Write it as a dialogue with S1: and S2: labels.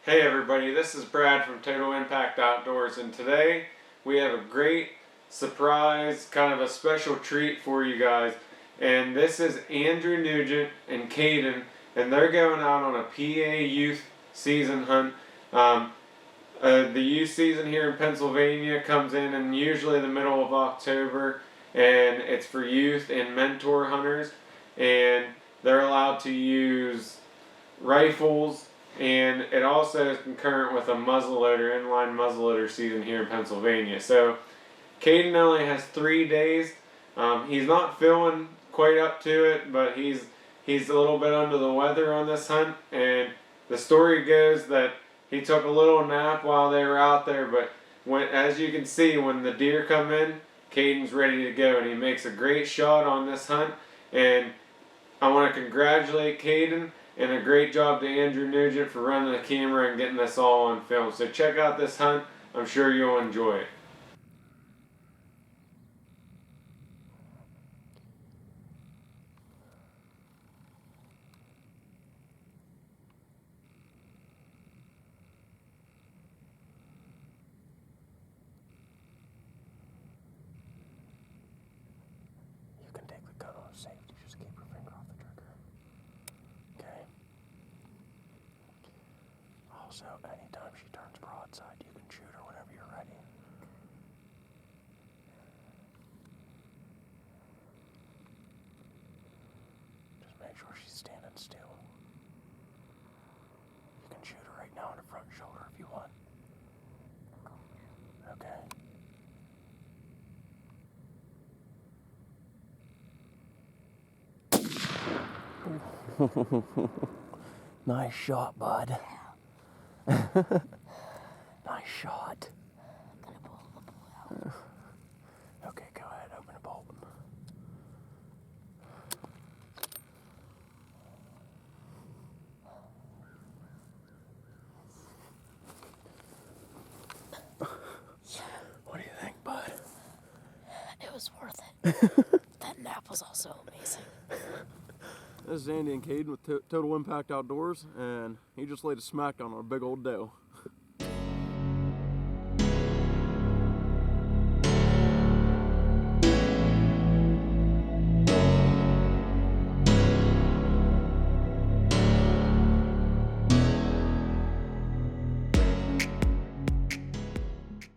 S1: Hey everybody, this is Brad from Total Impact Outdoors, and today we have a great surprise, kind of a special treat for you guys. And this is Andrew Nugent and Kadin, and they're going out on a PA youth season hunt. The youth season here in Pennsylvania comes in usually the middle of October, and it's for youth and mentor hunters, and they're allowed to use rifles, and it also is concurrent with a muzzleloader, inline muzzleloader season here in Pennsylvania. So Kadin only has 3 days. He's not feeling quite up to it, but he's a little bit under the weather on this hunt, and the story goes that he took a little nap while they were out there, but as you can see, when the deer come in, Kadin's ready to go, and he makes a great shot on this hunt. And I want to congratulate Kadin, and a great job to Andrew Nugent for running the camera and getting this all on film. So check out this hunt. I'm sure you'll enjoy it.
S2: You can take the gun on safety, just keep your finger off the trigger. Okay. Also, anytime she turns broadside, you can shoot her whenever you're ready. Just make sure she's standing still. You can shoot her right now in the front shoulder if you want. Okay. Nice shot, bud. Nice shot. Okay, go ahead, open the bolt. What do you think, bud?
S3: It was worth it. That nap was also amazing.
S4: This is Andy and Kadin with Total Impact Outdoors, and he just laid a smackdown on a big old doe.